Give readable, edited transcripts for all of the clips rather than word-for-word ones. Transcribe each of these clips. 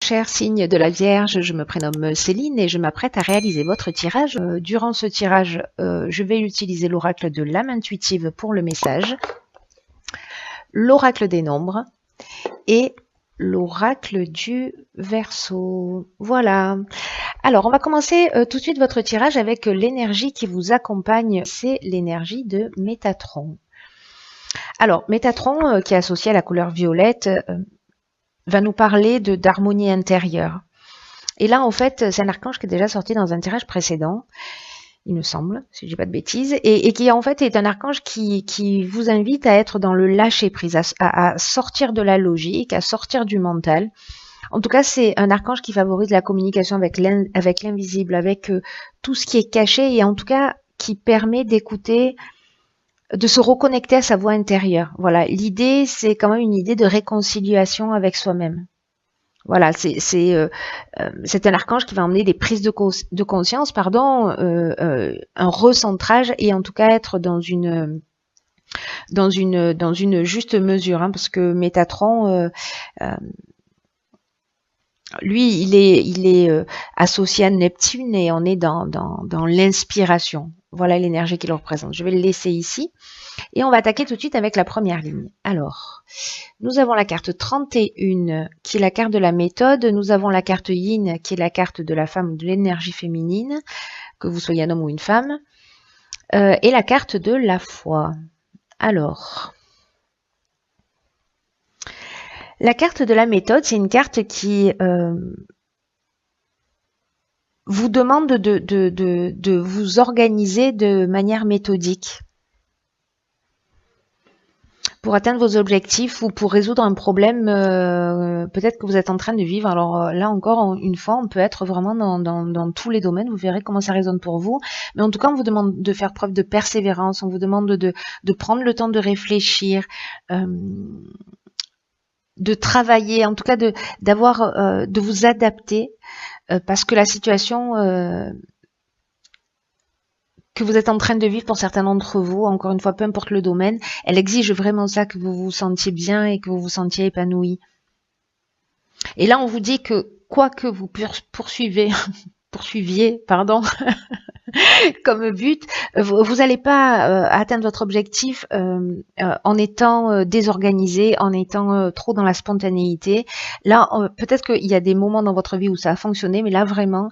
cher signe de la Vierge, je me prénomme Céline et je m'apprête à réaliser votre tirage. Durant ce tirage, je vais utiliser l'oracle de l'âme intuitive pour le message, l'oracle des nombres et l'oracle du Verseau. Voilà. Alors, on va commencer tout de suite votre tirage avec l'énergie qui vous accompagne. C'est l'énergie de Métatron. Alors, Métatron, qui est associé à la couleur violette, va nous parler d'harmonie intérieure. Et là, en fait, c'est un archange qui est déjà sorti dans un tirage précédent, il me semble, si je dis pas de bêtises, et qui en fait est un archange qui vous invite à être dans le lâcher-prise, à sortir de la logique, à sortir du mental. En tout cas, c'est un archange qui favorise la communication avec l'invisible, avec tout ce qui est caché, et en tout cas qui permet d'écouter, de se reconnecter à sa voix intérieure. Voilà, l'idée, c'est quand même une idée de réconciliation avec soi-même. Voilà, c'est un archange qui va emmener des prises de conscience, pardon, un recentrage et en tout cas être dans une juste mesure, hein, parce que Métatron, lui, il est associé à Neptune et on est dans l'inspiration. Voilà l'énergie qu'il représente. Je vais le laisser ici. Et on va attaquer tout de suite avec la première ligne. Alors, nous avons la carte 31 qui est la carte de la méthode. Nous avons la carte Yin qui est la carte de la femme, de l'énergie féminine, que vous soyez un homme ou une femme. Et la carte de la foi. Alors, la carte de la méthode, c'est une carte qui vous demande de vous organiser de manière méthodique pour atteindre vos objectifs ou pour résoudre un problème peut-être que vous êtes en train de vivre. Alors là encore, une fois, on peut être vraiment dans tous les domaines. Vous verrez comment ça résonne pour vous. Mais en tout cas, on vous demande de faire preuve de persévérance. On vous demande de prendre le temps de réfléchir, de travailler, en tout cas de vous adapter parce que la situation que vous êtes en train de vivre pour certains d'entre vous, encore une fois, peu importe le domaine, elle exige vraiment ça, que vous vous sentiez bien et que vous vous sentiez épanoui. Et là, on vous dit que quoi que vous poursuiviez, pardon, comme but, vous n'allez pas atteindre votre objectif en étant désorganisé, en étant trop dans la spontanéité. Là, peut-être qu'il y a des moments dans votre vie où ça a fonctionné, mais là, vraiment,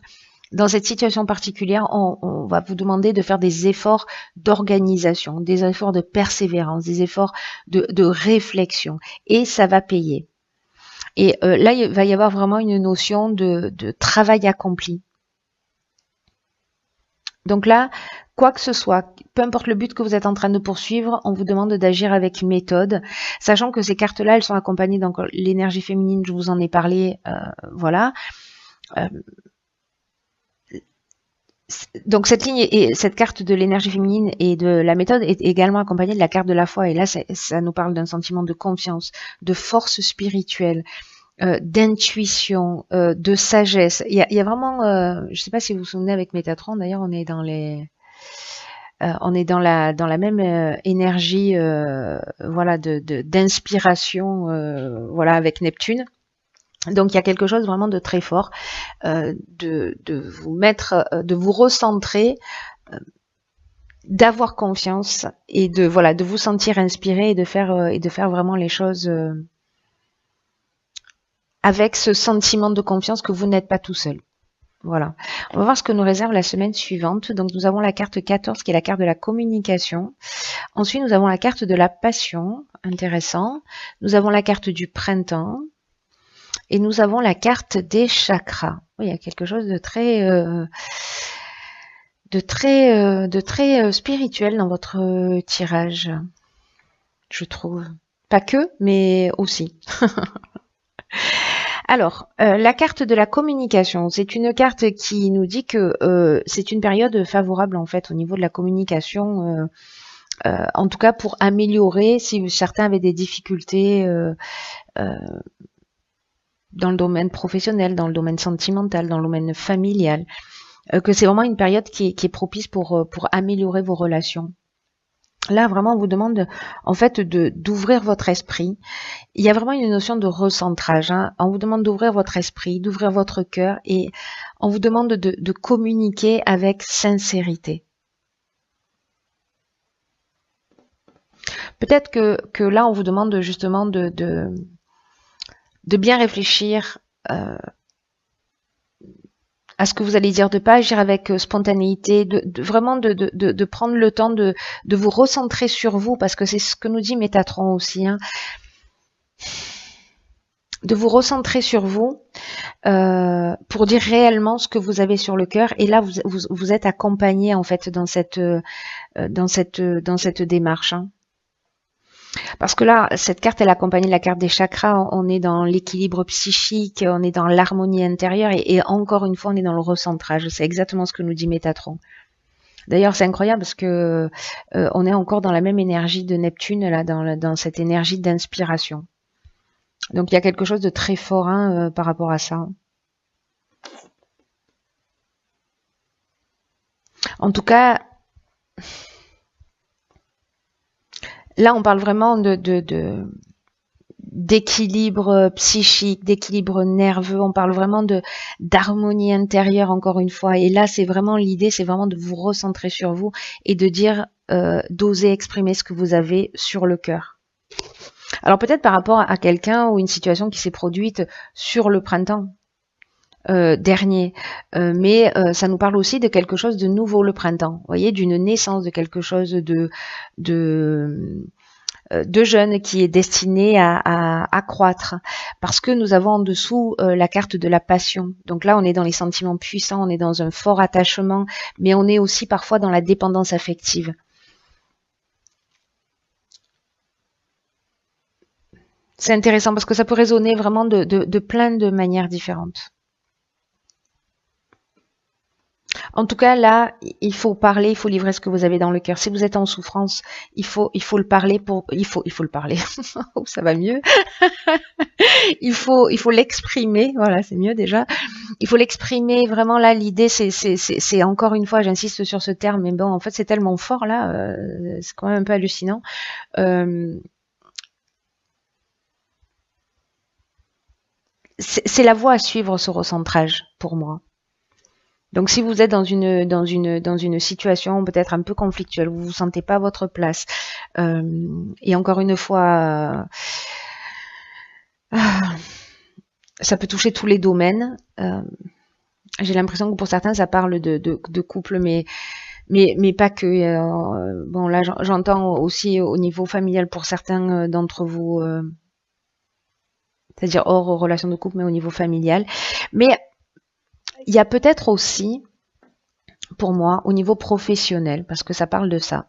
dans cette situation particulière, on va vous demander de faire des efforts d'organisation, des efforts de persévérance, des efforts de réflexion. Et ça va payer. Et là, il va y avoir vraiment une notion de travail accompli. Donc là, quoi que ce soit, peu importe le but que vous êtes en train de poursuivre, on vous demande d'agir avec méthode, sachant que ces cartes-là, elles sont accompagnées, donc l'énergie féminine, je vous en ai parlé, voilà. Donc cette ligne et cette carte de l'énergie féminine et de la méthode est également accompagnée de la carte de la foi. Et là, ça nous parle d'un sentiment de confiance, de force spirituelle, d'intuition, de sagesse. Il y a vraiment, je ne sais pas si vous vous souvenez avec Métatron, d'ailleurs, on est dans la même énergie, voilà, d'inspiration, voilà, avec Neptune. Donc il y a quelque chose vraiment de très fort, de vous mettre, de vous recentrer, d'avoir confiance et de vous sentir inspiré et de faire vraiment les choses avec ce sentiment de confiance que vous n'êtes pas tout seul. Voilà. On va voir ce que nous réserve la semaine suivante. Donc nous avons la carte 14 qui est la carte de la communication. Ensuite nous avons la carte de la passion, intéressant. Nous avons la carte du printemps. Et nous avons la carte des chakras. Oui, il y a quelque chose de très spirituel dans votre tirage, je trouve. Pas que, mais aussi. Alors, la carte de la communication, c'est une carte qui nous dit que c'est une période favorable en fait au niveau de la communication, en tout cas pour améliorer si certains avaient des difficultés dans le domaine professionnel, dans le domaine sentimental, dans le domaine familial, que c'est vraiment une période qui est propice pour améliorer vos relations. Là, vraiment, on vous demande en fait d'ouvrir votre esprit. Il y a vraiment une notion de recentrage. Hein. On vous demande d'ouvrir votre esprit, d'ouvrir votre cœur et on vous demande de communiquer avec sincérité. Peut-être que là, on vous demande justement de bien réfléchir à ce que vous allez dire, de pas agir avec spontanéité, vraiment de prendre le temps de vous recentrer sur vous, parce que c'est ce que nous dit Métatron aussi, hein, de vous recentrer sur vous pour dire réellement ce que vous avez sur le cœur. Et là, vous êtes accompagné en fait dans cette démarche. Hein. Parce que là, cette carte, elle accompagne la carte des chakras. On est dans l'équilibre psychique, on est dans l'harmonie intérieure et encore une fois, on est dans le recentrage. C'est exactement ce que nous dit Métatron. D'ailleurs, c'est incroyable parce que on est encore dans la même énergie de Neptune, là, dans cette énergie d'inspiration. Donc, il y a quelque chose de très fort hein, par rapport à ça. En tout cas, là, on parle vraiment d'équilibre psychique, d'équilibre nerveux. On parle vraiment d'harmonie intérieure, encore une fois. Et là, c'est vraiment l'idée, c'est vraiment de vous recentrer sur vous et de dire, d'oser exprimer ce que vous avez sur le cœur. Alors peut-être par rapport à quelqu'un ou une situation qui s'est produite sur le printemps dernier, mais ça nous parle aussi de quelque chose de nouveau le printemps. Vous voyez, d'une naissance, de quelque chose de jeune qui est destiné à croître, parce que nous avons en dessous la carte de la passion. Donc là, on est dans les sentiments puissants, on est dans un fort attachement, mais on est aussi parfois dans la dépendance affective. C'est intéressant parce que ça peut résonner vraiment de plein de manières différentes. En tout cas, là, il faut parler, il faut livrer ce que vous avez dans le cœur. Si vous êtes en souffrance, il faut le parler il faut le parler. Ça va mieux. il faut l'exprimer. Voilà, c'est mieux déjà. Il faut l'exprimer. Vraiment, là, l'idée, c'est encore une fois, j'insiste sur ce terme, mais bon, en fait, c'est tellement fort, là. C'est quand même un peu hallucinant. C'est la voie à suivre, ce recentrage, pour moi. Donc si vous êtes dans une situation peut-être un peu conflictuelle, vous vous sentez pas à votre place, et encore une fois, ça peut toucher tous les domaines. J'ai l'impression que pour certains ça parle de couple, mais pas que. Bon là j'entends aussi au niveau familial pour certains d'entre vous, c'est-à-dire hors relation de couple, mais au niveau familial. Mais il y a peut-être aussi, pour moi, au niveau professionnel, parce que ça parle de ça.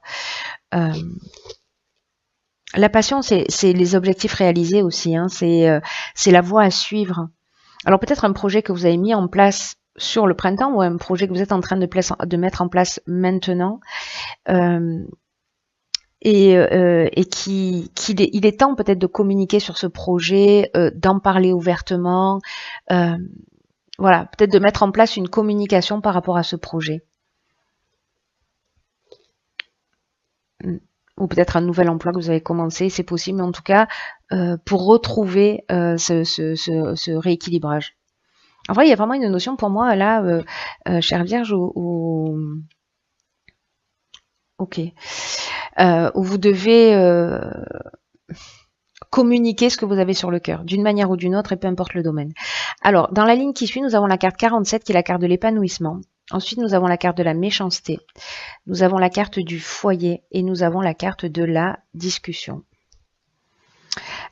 La passion, c'est les objectifs réalisés aussi. Hein, c'est la voie à suivre. Alors peut-être un projet que vous avez mis en place sur le printemps ou un projet que vous êtes en train de mettre en place maintenant. Et il est temps peut-être de communiquer sur ce projet, d'en parler ouvertement. Voilà, peut-être de mettre en place une communication par rapport à ce projet. Ou peut-être un nouvel emploi que vous avez commencé, c'est possible, mais en tout cas, pour retrouver ce rééquilibrage. En vrai, il y a vraiment une notion pour moi, là, chère Vierge, ok, où vous devez communiquer ce que vous avez sur le cœur, d'une manière ou d'une autre, et peu importe le domaine. Alors, dans la ligne qui suit, nous avons la carte 47, qui est la carte de l'épanouissement. Ensuite, nous avons la carte de la méchanceté. Nous avons la carte du foyer et nous avons la carte de la discussion.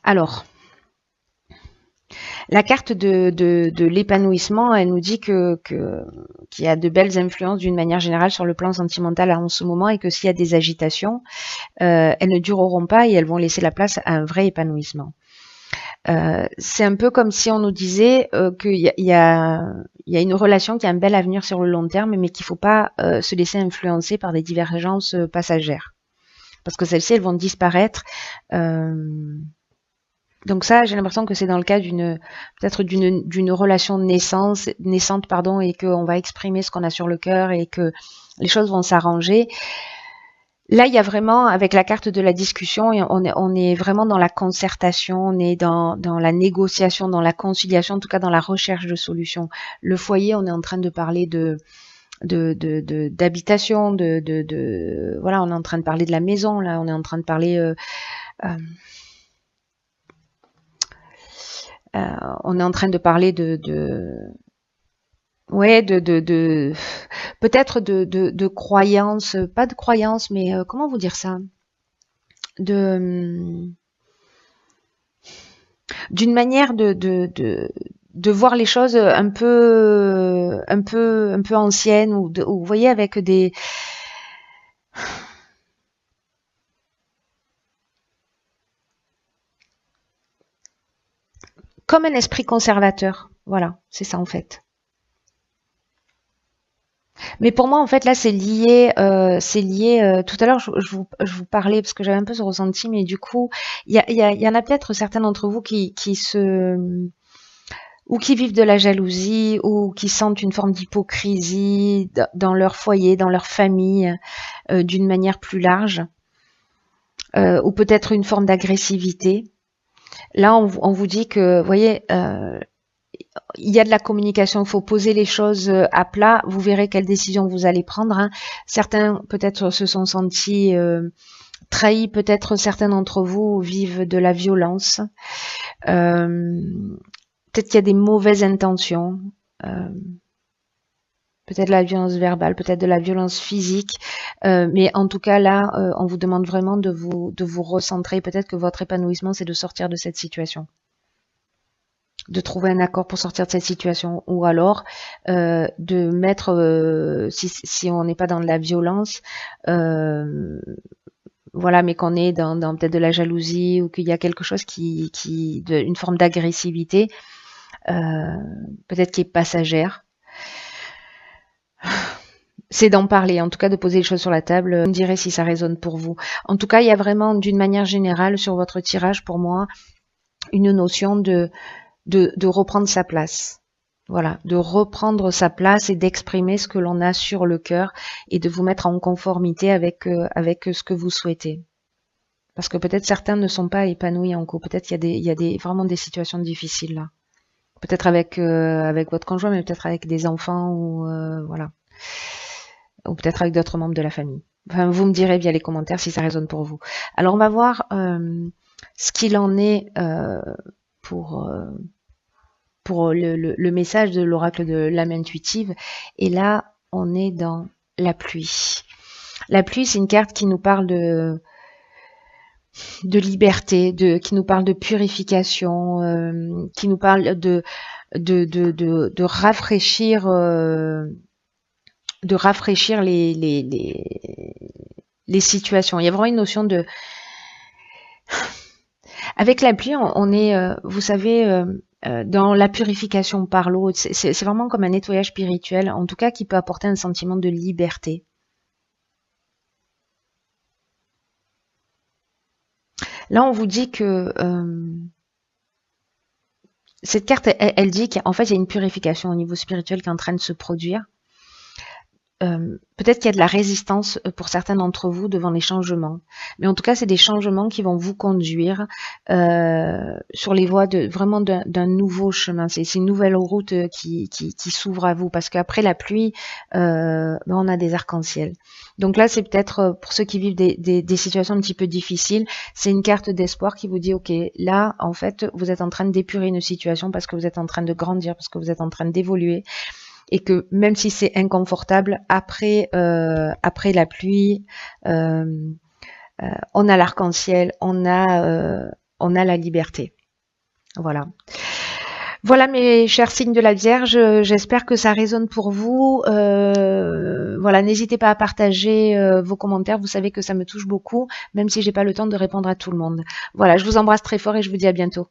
Alors, la carte de l'épanouissement, elle nous dit qu'il y a de belles influences d'une manière générale sur le plan sentimental en ce moment et que s'il y a des agitations, elles ne dureront pas et elles vont laisser la place à un vrai épanouissement. C'est un peu comme si on nous disait qu'il y a une relation qui a un bel avenir sur le long terme, mais qu'il ne faut pas se laisser influencer par des divergences passagères. Parce que celles-ci, elles vont disparaître. Donc ça, j'ai l'impression que c'est dans le cas peut-être d'une relation naissante, et qu'on va exprimer ce qu'on a sur le cœur et que les choses vont s'arranger. Là, il y a vraiment, avec la carte de la discussion, on est vraiment dans la concertation, on est dans la négociation, dans la conciliation, en tout cas dans la recherche de solutions. Le foyer, on est en train de parler d'habitation, voilà, on est en train de parler de la maison, là, on est en train de parler, euh, on est en train de parler ouais, peut-être de croyances, pas de croyances, mais comment vous dire ça? De d'une manière de voir les choses un peu anciennes ou vous voyez avec des comme un esprit conservateur. Voilà, c'est ça en fait. Mais pour moi, en fait, là, c'est lié. Tout à l'heure, je vous parlais parce que j'avais un peu ce ressenti, mais du coup, il y en a peut-être certains d'entre vous qui se ou qui vivent de la jalousie, ou qui sentent une forme d'hypocrisie dans leur foyer, dans leur famille, d'une manière plus large, ou peut-être une forme d'agressivité. Là, on vous dit que, vous voyez, il y a de la communication, il faut poser les choses à plat, vous verrez quelle décision vous allez prendre. Hein. Certains peut-être se sont sentis trahis, peut-être certains d'entre vous vivent de la violence. Peut-être qu'il y a des mauvaises intentions, euh, peut-être de la violence verbale, peut-être de la violence physique, mais en tout cas là, on vous demande vraiment de vous recentrer. Peut-être que votre épanouissement, c'est de sortir de cette situation, de trouver un accord pour sortir de cette situation, ou alors de mettre, si on n'est pas dans de la violence, voilà, mais qu'on est dans peut-être de la jalousie ou qu'il y a quelque chose une forme d'agressivité, peut-être qui est passagère. C'est d'en parler, en tout cas de poser les choses sur la table. Vous me direz si ça résonne pour vous. En tout cas, il y a vraiment, d'une manière générale, sur votre tirage, pour moi, une notion de reprendre sa place. Voilà, de reprendre sa place et d'exprimer ce que l'on a sur le cœur et de vous mettre en conformité avec ce que vous souhaitez. Parce que peut-être certains ne sont pas épanouis en couple. Peut-être il y a vraiment des situations difficiles là. Peut-être avec votre conjoint, mais peut-être avec des enfants ou voilà. Ou peut-être avec d'autres membres de la famille. Enfin, vous me direz via les commentaires si ça résonne pour vous. Alors on va voir ce qu'il en est pour le message de l'oracle de l'âme intuitive. Et là, on est dans la pluie. La pluie, c'est une carte qui nous parle de liberté, qui nous parle de purification, qui nous parle de rafraîchir les situations. Il y a vraiment une notion de... Avec la pluie, on est, vous savez, dans la purification par l'eau. C'est vraiment comme un nettoyage spirituel, en tout cas qui peut apporter un sentiment de liberté. Là, on vous dit que cette carte, elle dit qu'en fait, il y a une purification au niveau spirituel qui est en train de se produire. Peut-être qu'il y a de la résistance pour certains d'entre vous devant les changements. Mais en tout cas, c'est des changements qui vont vous conduire sur les voies vraiment d'un nouveau chemin. C'est une nouvelle route qui s'ouvre à vous. Parce qu'après la pluie, on a des arcs-en-ciel. Donc là, c'est peut-être pour ceux qui vivent des situations un petit peu difficiles, c'est une carte d'espoir qui vous dit, ok, là, en fait, vous êtes en train d'épurer une situation parce que vous êtes en train de grandir, parce que vous êtes en train d'évoluer. Et que même si c'est inconfortable, après la pluie, on a l'arc-en-ciel, on a la liberté. Voilà. Voilà mes chers signes de la Vierge, j'espère que ça résonne pour vous. Voilà, n'hésitez pas à partager vos commentaires, vous savez que ça me touche beaucoup, même si j'ai pas le temps de répondre à tout le monde. Voilà, je vous embrasse très fort et je vous dis à bientôt.